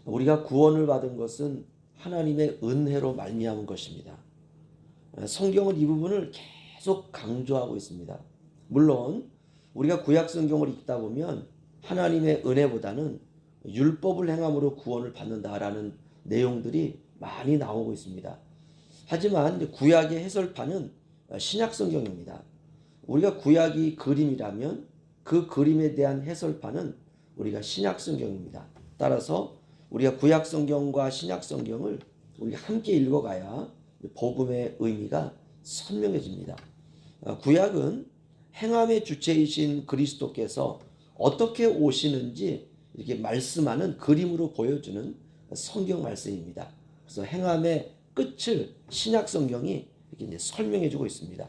우리가 구원을 받은 것은 하나님의 은혜로 말미암은 것입니다. 성경은 이 부분을 계속 강조하고 있습니다. 물론 우리가 구약 성경을 읽다 보면 하나님의 은혜보다는 율법을 행함으로 구원을 받는다라는 내용들이 많이 나오고 있습니다. 하지만 구약의 해설판은 신약 성경입니다. 우리가 구약이 그림이라면 그 그림에 대한 해설판은 우리가 신약 성경입니다. 따라서 우리가 구약 성경과 신약 성경을 우리가 함께 읽어가야 복음의 의미가 선명해집니다. 구약은 행함의 주체이신 그리스도께서 어떻게 오시는지 이렇게 말씀하는 그림으로 보여주는 성경 말씀입니다. 그래서 행함의 끝을 신약 성경이 이렇게 이제 설명해주고 있습니다.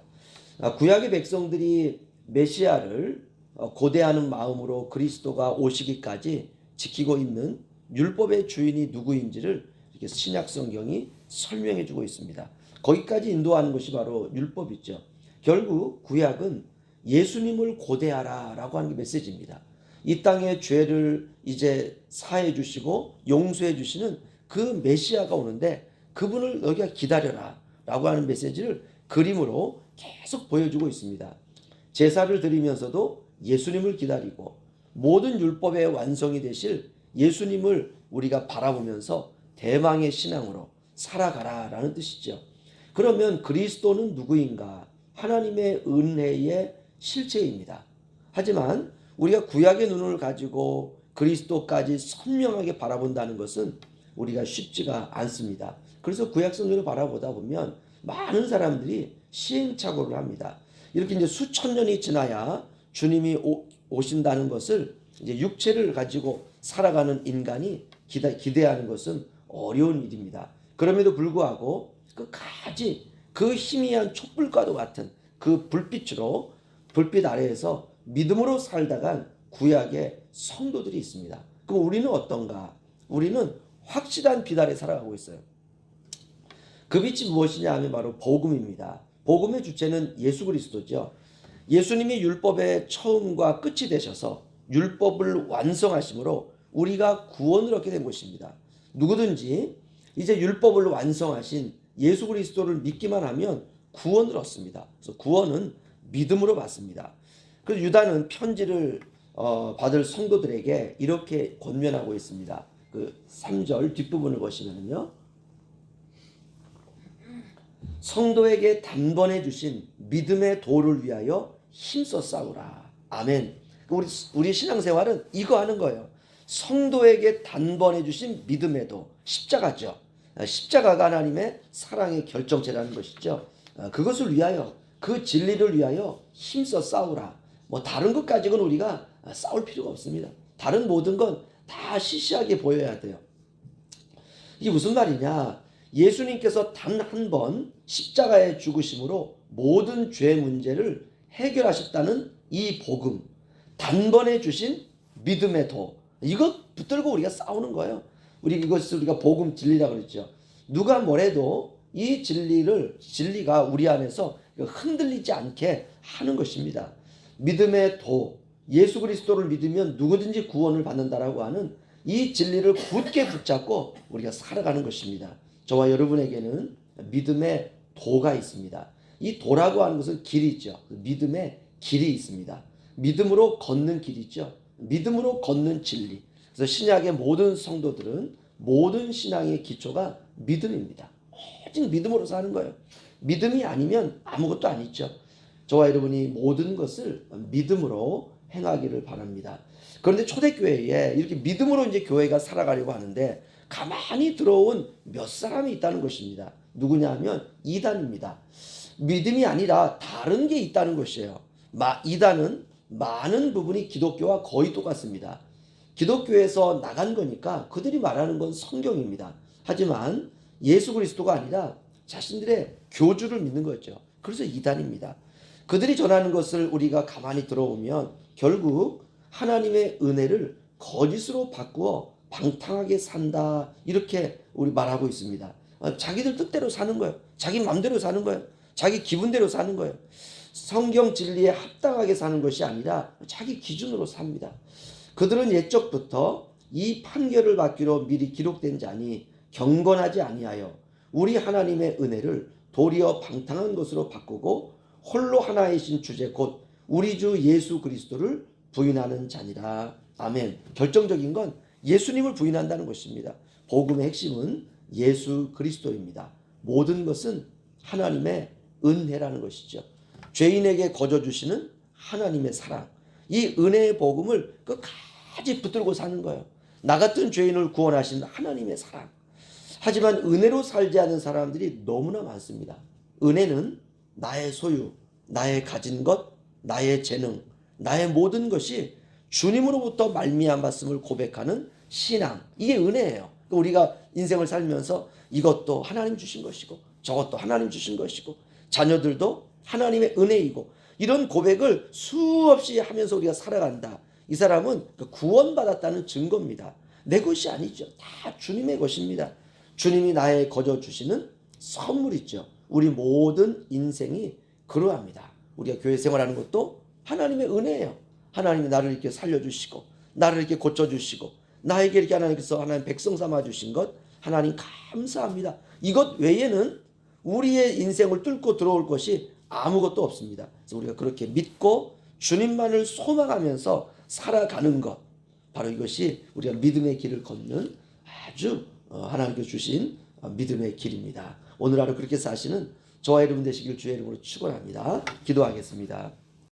구약의 백성들이 메시아를 고대하는 마음으로 그리스도가 오시기까지 지키고 있는 율법의 주인이 누구인지를 이렇게 신약 성경이 설명해주고 있습니다. 거기까지 인도하는 것이 바로 율법이죠. 결국 구약은 예수님을 고대하라라고 하는 게 메시지입니다. 이 땅의 죄를 이제 사해 주시고 용서해 주시는 그 메시아가 오는데 그분을 너희가 기다려라 라고 하는 메시지를 그림으로 계속 보여주고 있습니다. 제사를 드리면서도 예수님을 기다리고 모든 율법의 완성이 되실 예수님을 우리가 바라보면서 대망의 신앙으로 살아가라라는 뜻이죠. 그러면 그리스도는 누구인가? 하나님의 은혜의 실체입니다. 하지만 우리가 구약의 눈을 가지고 그리스도까지 선명하게 바라본다는 것은 우리가 쉽지가 않습니다. 그래서 구약 성경을 바라보다 보면 많은 사람들이 시행착오를 합니다. 이렇게 이제 수천 년이 지나야 주님이 오신다는 것을 이제 육체를 가지고 살아가는 인간이 기대하는 것은 어려운 일입니다. 그럼에도 불구하고 끝까지 그 희미한 촛불과도 같은 그 불빛 아래에서 믿음으로 살다간 구약의 성도들이 있습니다. 그럼 우리는 어떤가? 우리는 확실한 빛 아래 살아가고 있어요. 그 빛이 무엇이냐 하면 바로 복음입니다. 복음의 주체는 예수 그리스도죠. 예수님이 율법의 처음과 끝이 되셔서 율법을 완성하심으로 우리가 구원을 얻게 된 것입니다. 누구든지 이제 율법을 완성하신 예수 그리스도를 믿기만 하면 구원을 얻습니다. 그래서 구원은 믿음으로 받습니다. 그래서 유다는 편지를 받을 성도들에게 이렇게 권면하고 있습니다. 그 3절 뒷부분을 보시면요. 성도에게 단번에 주신 믿음의 도를 위하여 힘써 싸우라. 아멘. 우리 신앙생활은 이거 하는 거예요. 성도에게 단번에 주신 믿음의 도, 십자가죠. 십자가가 하나님의 사랑의 결정체라는 것이죠. 그것을 위하여, 그 진리를 위하여 힘써 싸우라. 뭐 다른 것 가지고는 우리가 싸울 필요가 없습니다. 다른 모든 건 다 시시하게 보여야 돼요. 이게 무슨 말이냐? 예수님께서 단 한 번 십자가에 죽으심으로 모든 죄 문제를 해결하셨다는 이 복음, 단번에 주신 믿음의 도, 이것 붙들고 우리가 싸우는 거예요. 이것을 우리가 복음 진리라고 그랬죠. 누가 뭐래도 이 진리가 우리 안에서 흔들리지 않게 하는 것입니다. 믿음의 도, 예수 그리스도를 믿으면 누구든지 구원을 받는다라고 하는 이 진리를 굳게 붙잡고 우리가 살아가는 것입니다. 저와 여러분에게는 믿음의 도가 있습니다. 이 도라고 하는 것은 길이죠. 믿음의 길이 있습니다. 믿음으로 걷는 길이죠. 믿음으로 걷는 진리. 그래서 신약의 모든 성도들은 모든 신앙의 기초가 믿음입니다. 오직 믿음으로 사는 거예요. 믿음이 아니면 아무것도 아니죠. 저와 여러분이 모든 것을 믿음으로 행하기를 바랍니다. 그런데 초대교회에 이렇게 믿음으로 이제 교회가 살아가려고 하는데 가만히 들어온 몇 사람이 있다는 것입니다. 누구냐 하면 이단입니다. 믿음이 아니라 다른 게 있다는 것이에요. 이단은 많은 부분이 기독교와 거의 똑같습니다. 기독교에서 나간 거니까 그들이 말하는 건 성경입니다. 하지만 예수 그리스도가 아니라 자신들의 교주를 믿는 거죠. 그래서 이단입니다. 그들이 전하는 것을 우리가 가만히 들어보면 결국 하나님의 은혜를 거짓으로 바꾸어 방탕하게 산다, 이렇게 우리 말하고 있습니다. 자기들 뜻대로 사는 거예요. 자기 마음대로 사는 거예요. 자기 기분대로 사는 거예요. 성경 진리에 합당하게 사는 것이 아니라 자기 기준으로 삽니다. 그들은 옛적부터 이 판결을 받기로 미리 기록된 자니 경건하지 아니하여 우리 하나님의 은혜를 도리어 방탕한 것으로 바꾸고 홀로 하나이신 주제 곧 우리 주 예수 그리스도를 부인하는 자니라. 아멘. 결정적인 건 예수님을 부인한다는 것입니다. 복음의 핵심은 예수 그리스도입니다. 모든 것은 하나님의 은혜라는 것이죠. 죄인에게 거저 주시는 하나님의 사랑. 이 은혜의 복음을 끝까지 붙들고 사는 거예요. 나 같은 죄인을 구원하신 하나님의 사랑. 하지만 은혜로 살지 않은 사람들이 너무나 많습니다. 은혜는 나의 소유, 나의 가진 것, 나의 재능, 나의 모든 것이 주님으로부터 말미암았음을 고백하는 신앙. 이게 은혜예요. 우리가 인생을 살면서 이것도 하나님 주신 것이고 저것도 하나님 주신 것이고 자녀들도 하나님의 은혜이고 이런 고백을 수없이 하면서 우리가 살아간다. 이 사람은 구원받았다는 증거입니다. 내 것이 아니죠. 다 주님의 것입니다. 주님이 나의 거저 주시는 선물이죠. 우리 모든 인생이 그러합니다. 우리가 교회 생활하는 것도 하나님의 은혜예요. 하나님이 나를 이렇게 살려주시고 나를 이렇게 고쳐주시고 나에게 이렇게 하나님께서 하나님 백성 삼아주신 것 하나님 감사합니다. 이것 외에는 우리의 인생을 뚫고 들어올 것이 아무것도 없습니다. 그래서 우리가 그렇게 믿고 주님만을 소망하면서 살아가는 것, 바로 이것이 우리가 믿음의 길을 걷는 아주 하나님께서 주신 믿음의 길입니다. 오늘 하루 그렇게 사시는 저와 여러분 되시길 주의 이름으로 축원합니다. 기도하겠습니다.